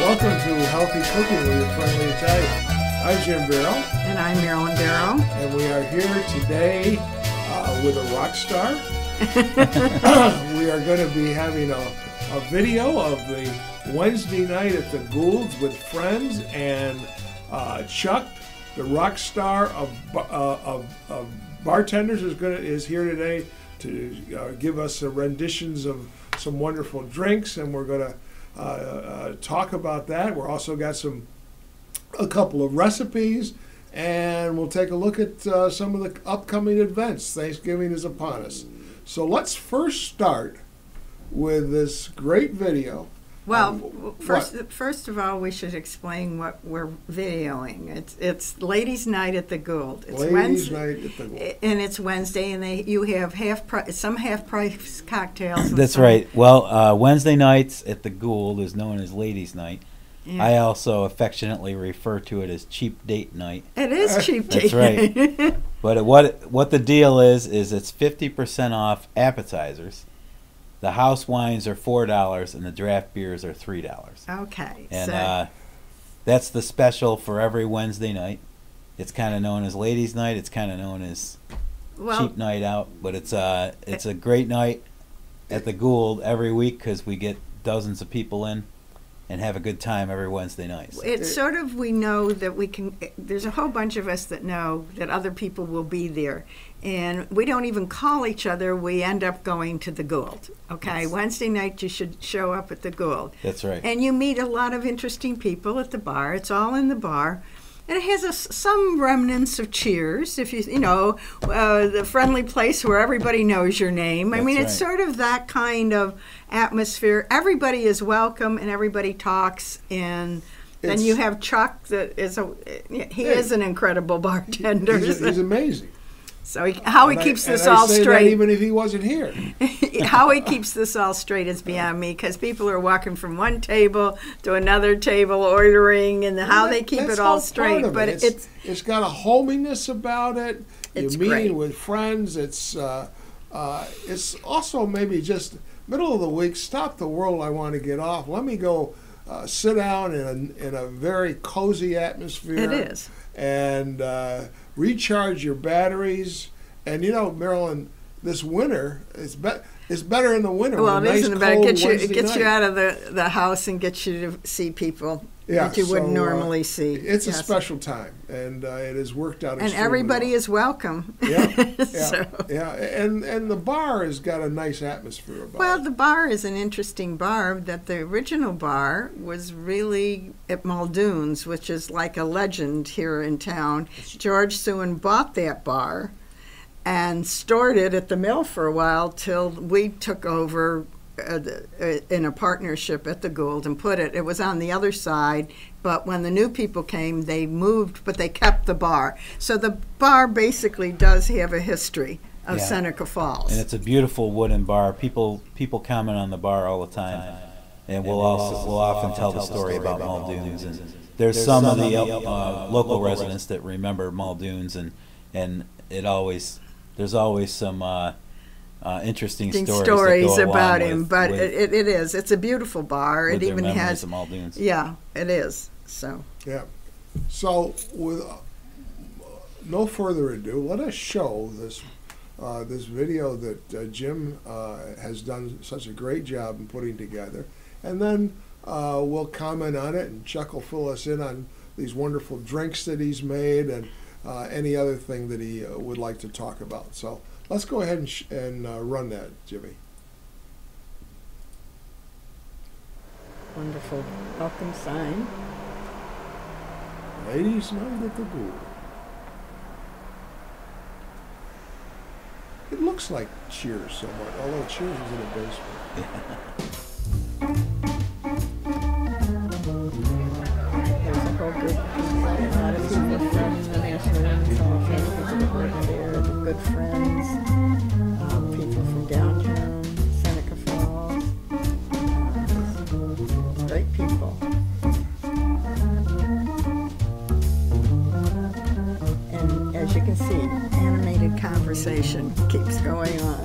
Welcome to Healthy Cooking with your friendly Italian. I'm Jim Barrow. And I'm Marilyn Barrow. And we are here today with a rock star. We are going to be having a video of the Wednesday night at the Gould's with friends, and Chuck, the rock star of bartenders, is here today to give us renditions of some wonderful drinks, and we're going to talk about that. We're also got a couple of recipes, and we'll take a look at some of the upcoming events. Thanksgiving is upon us. So let's first start with this great video. Well, first of all, we should explain what we're videoing. It's Ladies' Night at the Gould. It's Ladies' Night at the Gould. And it's Wednesday, and you have some half-price cocktails. That's right. Well, Wednesday nights at the Gould is known as Ladies' Night. Yeah. I also affectionately refer to it as cheap date night. It is cheap date night. That's right. But what the deal is it's 50% off appetizers. The house wines are $4 and the draft beers are $3. Okay. And that's the special for every Wednesday night. It's kind of known as Ladies' Night. It's kind of known as cheap night out. But it's a great night at the Gould every week because we get dozens of people in and have a good time every Wednesday night. It's sort of, we know that we can, there's a whole bunch of us that know that other people will be there. And we don't even call each other, we end up going to the Gould. Okay, yes. Wednesday night you should show up at the Gould. That's right. And you meet a lot of interesting people at the bar. It's all in the bar. And it has some remnants of Cheers, if you know, the friendly place where everybody knows your name. I mean, it's sort of that kind of atmosphere. Everybody is welcome and everybody talks. And then you have Chuck, that is is an incredible bartender. He's amazing. So how he keeps this all straight, even if he wasn't here. How he keeps this all straight is beyond me, because people are walking from one table to another table ordering, and how they keep it all straight. But it's got a hominess about it. You're meeting with friends. It's also maybe just middle of the week. Stop the world. I want to get off. Let me go sit down in a very cozy atmosphere. It is. And recharge your batteries. And you know, Marilyn, this winter, it's better in the winter. Well, it isn't about it gets you out of the house and gets you to see people that you wouldn't normally see. It's a special time, and it has worked out. And everybody is welcome. Yeah, and the bar has got a nice atmosphere about it. Well, the bar is an interesting bar. That the original bar was really at Muldoon's, which is like a legend here in town. George Sewin bought that bar and stored it at the mill for a while till we took over in a partnership at the Gould and put it. It was on the other side, but when the new people came, they moved, but they kept the bar. So the bar basically does have a history of Seneca Falls. And it's a beautiful wooden bar. People comment on the bar all the time, and we'll often tell the story about Muldoon's. And there's some of the local residents that remember Muldoon's, and there's always some interesting stories about him. But it's a beautiful bar. It even has Muldoon's. Yeah, it is. So so with no further ado, let us show this video that Jim has done such a great job in putting together, and then we'll comment on it, and Chuck will fill us in on these wonderful drinks that he's made and any other thing that he would like to talk about. So let's go ahead and run that, Jimmy. Wonderful welcome sign. Ladies' Night at the Gould. It looks like Cheers somewhat, although Cheers is in a basement. There's a whole group of a lot of people from the National Women's Hall of Fame, there, the good friends, people from downtown, Seneca Falls, great people. And as you can see, animated conversation keeps going on.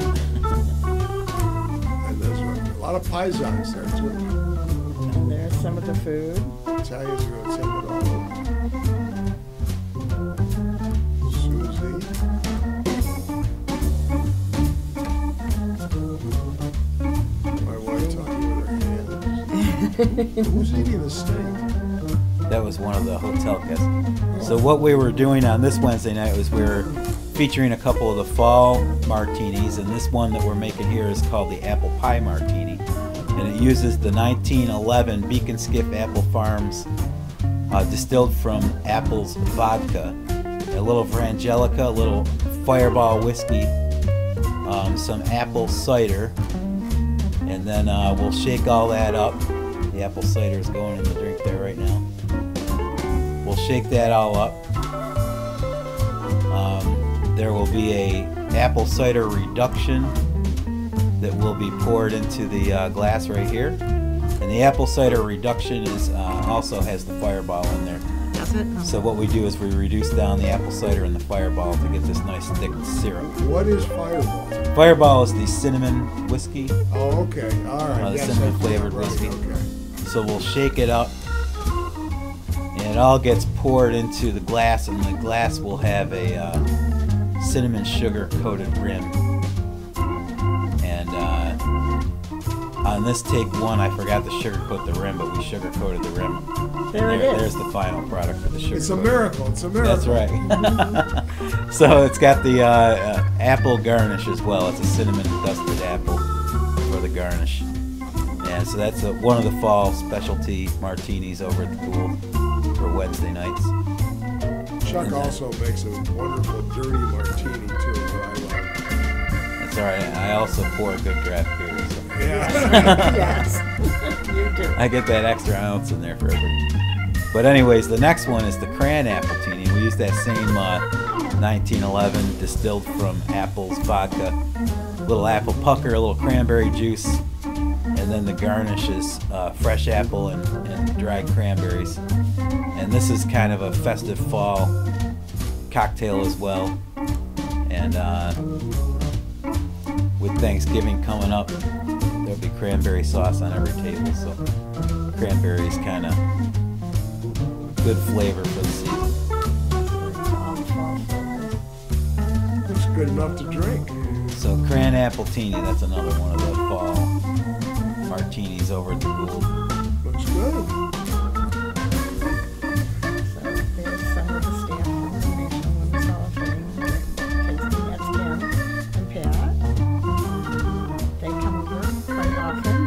And there's a lot of paisans there too. And there's some of the food. Italians are going to take it all over. Susie. My wife talking with her hands. Who's eating the steak? That was one of the hotel guests. So what we were doing on this Wednesday night was we were featuring a couple of the fall martinis, and this one that we're making here is called the apple pie martini. And it uses the 1911 Beacon Skiff Apple Farms distilled from apples vodka, a little Frangelica, a little Fireball whiskey, some apple cider, and then we'll shake all that up. The apple cider is going in the drink there right now. We'll shake that all up. There will be a apple cider reduction that will be poured into the glass right here. And the apple cider reduction is also has the Fireball in there. Does it? Oh. So what we do is we reduce down the apple cider and the Fireball to get this nice thick syrup. What is Fireball? Fireball is the cinnamon whiskey. Oh, okay. All right. The Yes, cinnamon that's flavored right. whiskey. Okay. So we'll shake it up, and it all gets poured into the glass, and the glass will have a cinnamon sugar coated rim. And on this take one, I forgot to sugar coat the rim, but we sugar coated the rim. There it is. There's the final product for the sugar. It's a coat. miracle. It's a miracle. That's right. So it's got the apple garnish as well. It's a cinnamon dusted apple for the garnish. And so that's one of the fall specialty martinis over at the Gould for Wednesday nights. Chuck also makes a wonderful dirty martini too. That I love. That's all right. I also pour a good draft beer. So Yeah. Yes, you do. I get that extra ounce in there for everybody. But anyways, the next one is the cran appletini. We use that same 1911 distilled from apples vodka, little apple pucker, a little cranberry juice, and then the garnish is fresh apple and dried cranberries. And this is kind of a festive fall cocktail as well. And with Thanksgiving coming up, there'll be cranberry sauce on every table. So cranberries kind of good flavor for the season. It's good enough to drink. So cran appletini, that's another one of the fall martinis over at the Gould. Looks good. So there's some of the staff from the National Women's Hall of Fame. Tasting, that's Kim and Pat. They come over quite often.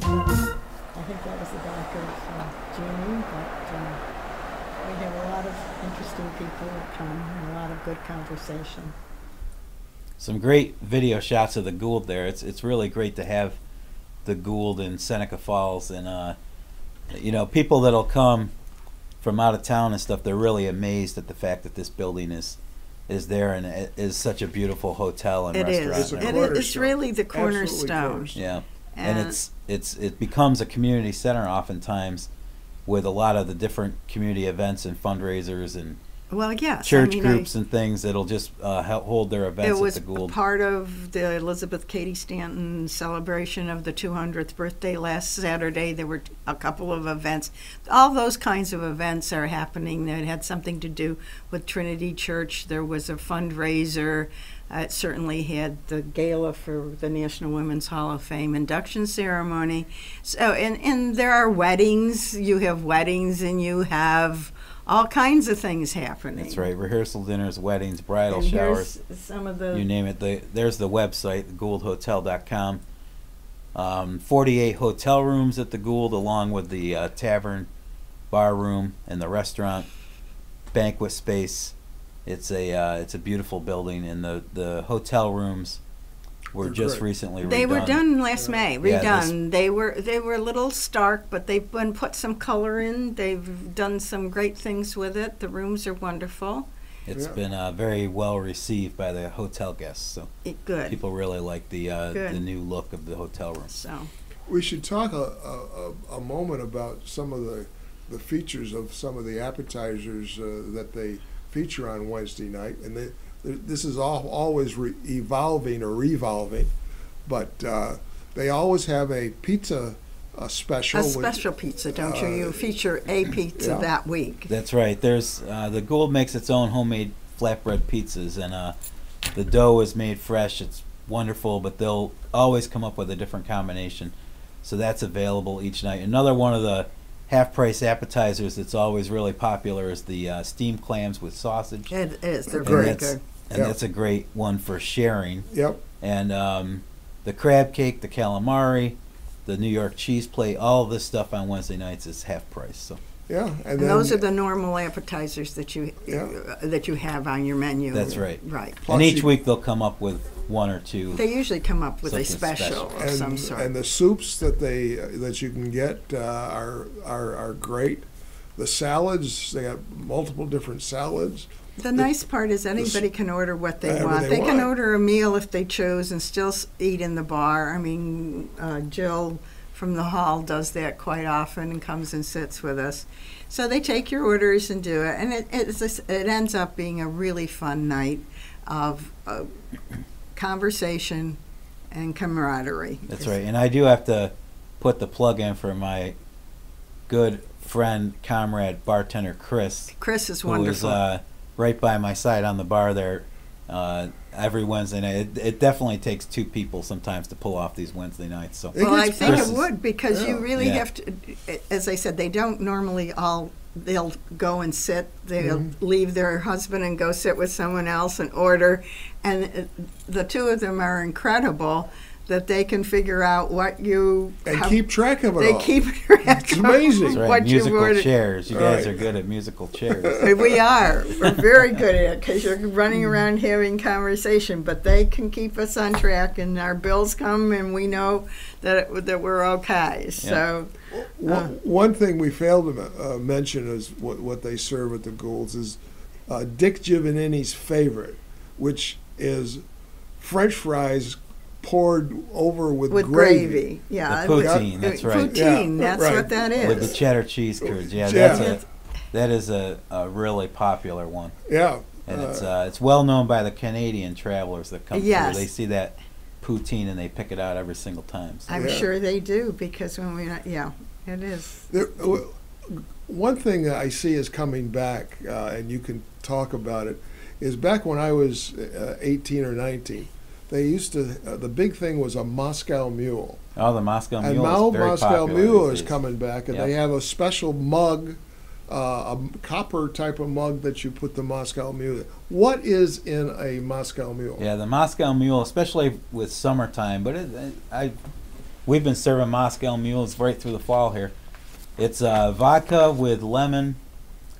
I think that was the back of June, but we have a lot of interesting people that come and a lot of good conversation. Some great video shots of the Gould there. It's really great to have the Gould in Seneca Falls, and you know, people that'll come from out of town and stuff, they're really amazed at the fact that this building is there, and it is such a beautiful hotel and It restaurant. is. It's a It's really the cornerstone. cornerstone. Yeah, And and it becomes a community center oftentimes with a lot of the different community events and fundraisers and Well, yes. church groups and things that'll just help hold their events It at was the Gould. part of the Elizabeth Cady Stanton celebration of the 200th birthday last Saturday. There were a couple of events. All those kinds of events are happening that had something to do with Trinity Church. There was a fundraiser. It certainly had the gala for the National Women's Hall of Fame induction ceremony. So, and there are weddings. You have weddings and you have all kinds of things happening. That's right. Rehearsal dinners, weddings, bridal And showers. here's some of the You name it. There's the website, gouldhotel.com. 48 hotel rooms at the Gould, along with the tavern, bar room, and the restaurant, banquet space. It's a beautiful building, and the hotel rooms were They're just great. They recently redone. were done last May, Yeah, redone. They were a little stark, but they've been put some color in. They've done some great things with it. The rooms are wonderful. It's Yeah. been very well received by the hotel guests. So Good. people really like the Good. new look of the hotel room. So We should talk a moment about some of the features of some of the appetizers that they feature on Wednesday night, and this is always evolving or revolving, but they always have a pizza special. A special pizza, don't you? You feature a pizza that week. That's right. There's the Gould makes its own homemade flatbread pizzas, and the dough is made fresh. It's wonderful, but they'll always come up with a different combination. So that's available each night. Another one of the half-price appetizers that's always really popular is the steamed clams with sausage. It is. They're very good. And that's a great one for sharing. Yep. And the crab cake, the calamari, the New York cheese plate, all of this stuff on Wednesday nights is half price. So. Yeah, and those are the normal appetizers that you have on your menu. That's right. Right. Plus and each week they'll come up with one or two. They usually come up with a special of some sort. And the soups that you can get are great. The salads, they have multiple different salads. The nice part is anybody can order what they want. They can order a meal if they choose and still eat in the bar. I mean, Jill from the hall does that quite often and comes and sits with us. So they take your orders and do it, and it ends up being a really fun night of conversation and camaraderie. That's right, and I do have to put the plug in for my good friend, comrade, bartender Chris. Chris is wonderful. Who is right by my side on the bar there every Wednesday night. It definitely takes two people sometimes to pull off these Wednesday nights. So well, I think it would, because you really have to, as I said, they don't normally they'll go and sit, they'll leave their husband and go sit with someone else and order, and the two of them are incredible that they can figure out what you keep track of it. They keep track. It's amazing. That's right. What musical chairs. You guys are good at musical chairs. We are. We're very good at it because you're running around having conversation, but they can keep us on track, and our bills come, and we know that we're okay. Yeah. So, one thing we failed to mention is what they serve at the Goulds is Dick Giovannini's favorite, which is French fries poured over with gravy. Yeah, the poutine, that's right. Poutine, that's what that is. With the cheddar cheese curds, that is a really popular one. Yeah. And it's well known by the Canadian travelers that come through. They see that poutine and they pick it out every single time. So. I'm sure they do, because when it is. One thing that I see is coming back, and you can talk about it, is back when I was 18 or 19, they used to, the big thing was a Moscow Mule. Oh, the Moscow Mule is very popular. And now Moscow Mule is coming back, and they have a special mug, a copper type of mug that you put the Moscow Mule in. What is in a Moscow Mule? Yeah, the Moscow Mule, especially with summertime, but we've been serving Moscow Mules right through the fall here. It's vodka with lemon.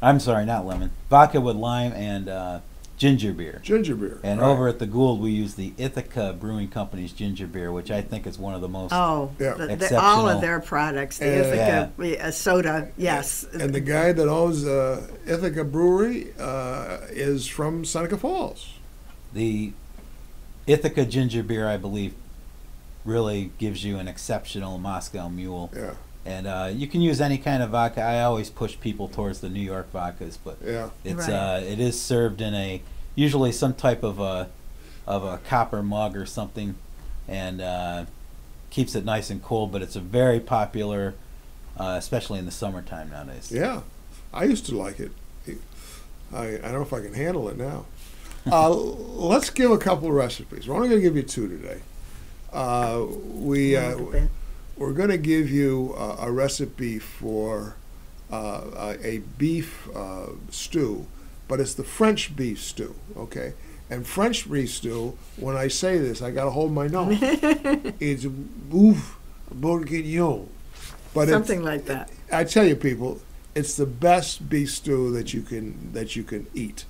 I'm sorry, not lemon. Vodka with lime and ginger beer. Ginger beer. And over at the Gould, we use the Ithaca Brewing Company's ginger beer, which I think is one of the most exceptional. All of their products, the Ithaca soda, yes. And the guy that owns Ithaca Brewery is from Seneca Falls. The Ithaca ginger beer, I believe, really gives you an exceptional Moscow Mule. Yeah. And you can use any kind of vodka. I always push people towards the New York vodkas, but it's it is served in usually some type of a copper mug or something, and keeps it nice and cool. But it's a very popular, especially in the summertime nowadays. Yeah, I used to like it. I don't know if I can handle it now. Let's give a couple of recipes. We're only going to give you two today. We're going to give you a recipe for a beef stew, but it's the French beef stew, okay? And French beef stew, when I say this, I got to hold my nose. It's BOEUF bourguignon. But something like that. I tell you, people, it's the best beef stew that you can eat.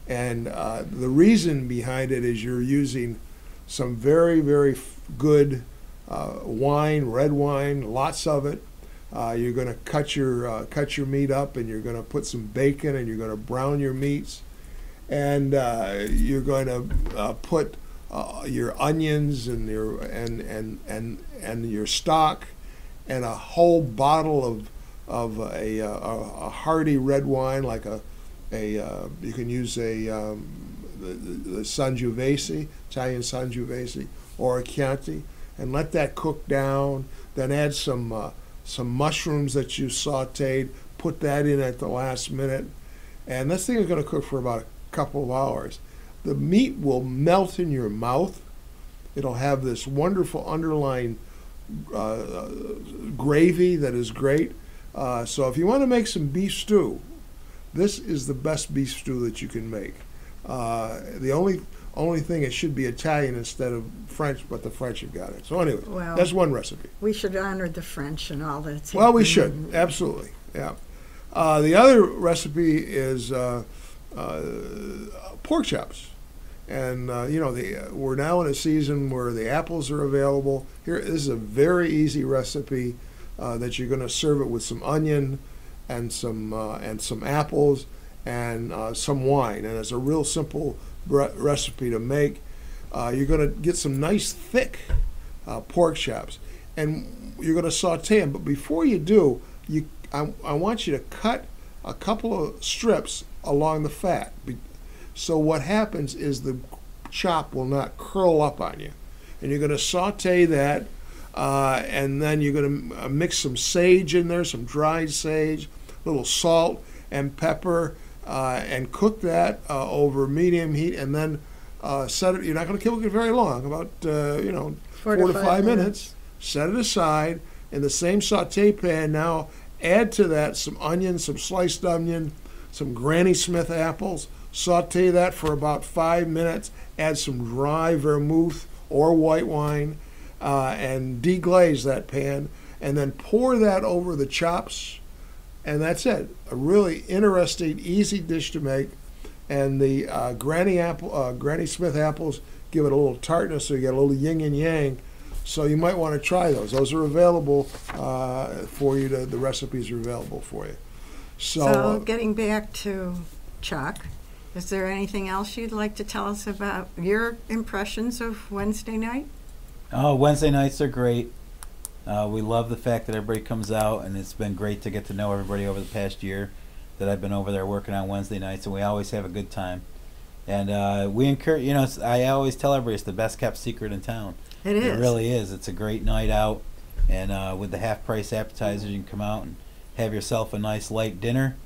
And the reason behind it is you're using some very, very good wine, red wine, lots of it. You're going to cut your meat up, and you're going to put some bacon, and you're going to brown your meats, and you're going to put your onions and your stock, and a whole bottle of a hearty red wine, like you can use the Sangiovese, Italian Sangiovese, or a Chianti. and let that cook down. Then add some mushrooms that you sautéed. Put that in at the last minute, and this thing is going to cook for about a couple of hours. The meat will melt in your mouth. It'll have this wonderful underlying gravy that is great. So if you want to make some beef stew, this is the best beef stew that you can make. The only thing, it should be Italian instead of French, but the French have got it. So anyway, Well, that's one recipe. We should honor the French and all that. Well, we should, absolutely, yeah. The other recipe is pork chops. And, we're now in a season where the apples are available. Here, this is a very easy recipe that you're going to serve it with some onion and some apples and some wine. And it's a real simple recipe to make. You're going to get some nice thick pork chops, and you're going to saute them. But before you do, I want you to cut a couple of strips along the fat. So what happens is the chop will not curl up on you. And you're going to saute that, and then you're going to mix some sage in there, some dried sage, a little salt and pepper, and cook that over medium heat, and then set it. You're not going to cook it very long, about 4 to 5 minutes. Set it aside in the same saute pan. Now add to that some onion, some sliced onion, some Granny Smith apples. Saute that for about 5 minutes. Add some dry vermouth or white wine, and deglaze that pan, and then pour that over the chops, and that's it. A really interesting, easy dish to make. And the Granny Smith apples give it a little tartness, so you get a little yin and yang. So you might want to try those. Those are available for you. The recipes are available for you. So getting back to Chuck, is there anything else you'd like to tell us about your impressions of Wednesday night? Oh, Wednesday nights are great. We love the fact that everybody comes out, and it's been great to get to know everybody over the past year that I've been over there working on Wednesday nights, and we always have a good time. And we encourage, I always tell everybody it's the best kept secret in town. It is. It really is. It's a great night out, and with the half-price appetizers, you can come out and have yourself a nice light dinner,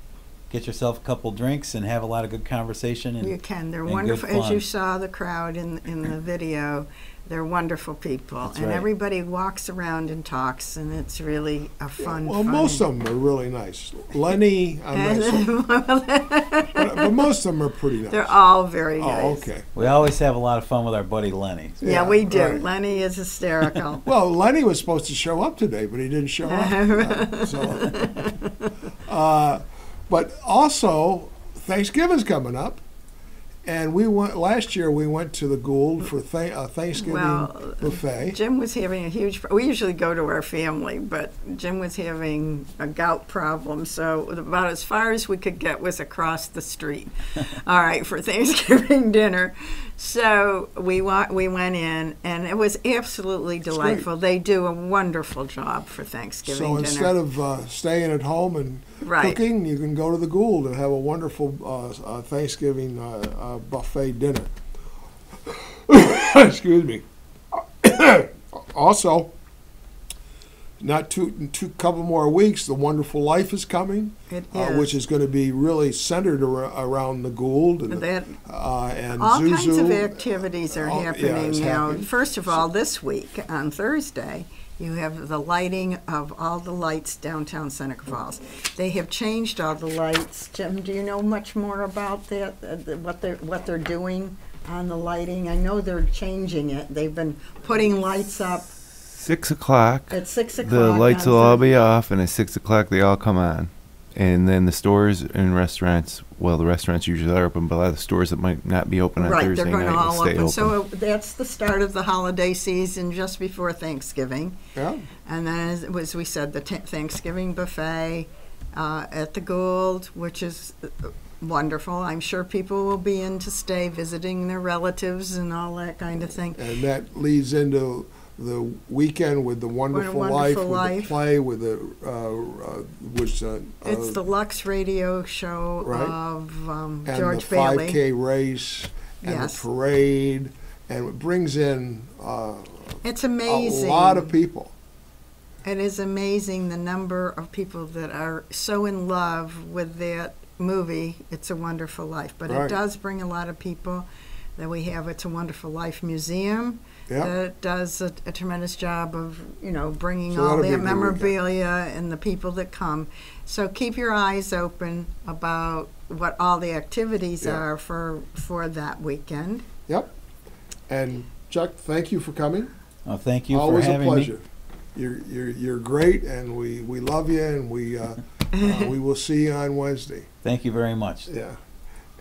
get yourself a couple drinks, and have a lot of good conversation. And you can. They're and wonderful. good As fun. you saw the crowd in the video, they're wonderful people. That's and right. Everybody walks around and talks, and it's really a fun. Well, most of them are really nice. Lenny, I'm not but most of them are pretty nice. They're all very nice. Oh, okay. We always have a lot of fun with our buddy Lenny. Yeah, we do. Right. Lenny is hysterical. Well, Lenny was supposed to show up today, but he didn't show up. But also, Thanksgiving's coming up, and last year we went to the Gould for Thanksgiving buffet. Jim was having a huge. We usually go to our family, but Jim was having a gout problem, so about as far as we could get was across the street. All right, for Thanksgiving dinner. So we went in, and it was absolutely delightful. They do a wonderful job for Thanksgiving dinner. So instead of staying at home and cooking, you can go to the Gould and have a wonderful Thanksgiving buffet dinner. Excuse me. Also, not couple more weeks, The Wonderful Life is coming, which is going to be really centered around the Gould and all Zuzu. kinds of activities are happening now. First of all, this week on Thursday, you have the lighting of all the lights downtown Seneca Falls. They have changed all the lights. Jim, do you know much more about that? What they're doing on the lighting? I know they're changing it. They've been putting lights up. 6 o'clock. At 6 o'clock. The lights will all be off, and at 6 o'clock they all come on. And then the stores and restaurants, well, the restaurants usually are open, but a lot of the stores that might not be open on Thursday they're going night to all will stay open. So that's the start of the holiday season just before Thanksgiving. Yeah. And then, as we said, the Thanksgiving buffet at the Gould, which is wonderful. I'm sure people will be in to stay visiting their relatives and all that kind of thing. And that leads into the weekend with The Wonderful Life, with the play, with the it's the Lux radio show of and George the Bailey. 5K race, and the parade, and it brings in It's amazing. a lot of people. It is amazing the number of people that are so in love with that movie, It's a Wonderful Life. But Right. it does bring a lot of people. That we have It's a Wonderful Life Museum Yep. that does a tremendous job of, bringing So all that'll be a that good memorabilia and the people that come. So keep your eyes open about what all the activities Yeah. are for that weekend. Yep. And Chuck, thank you for coming. Thank you Always for a having me. pleasure. You're great, and we love you, and we will see you on Wednesday. Thank you very much. Yeah.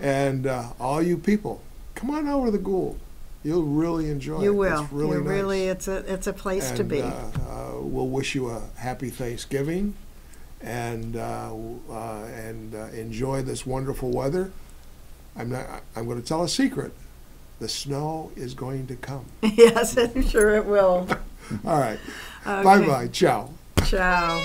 And all you people, come on over to the Gould. You'll really enjoy it. You will. It's really nice. It's a place to And, be. we'll wish you a happy Thanksgiving, and enjoy this wonderful weather. I'm going to tell a secret. The snow is going to come. Yes, I'm sure it will. All right. Okay. Bye-bye. Ciao. Ciao.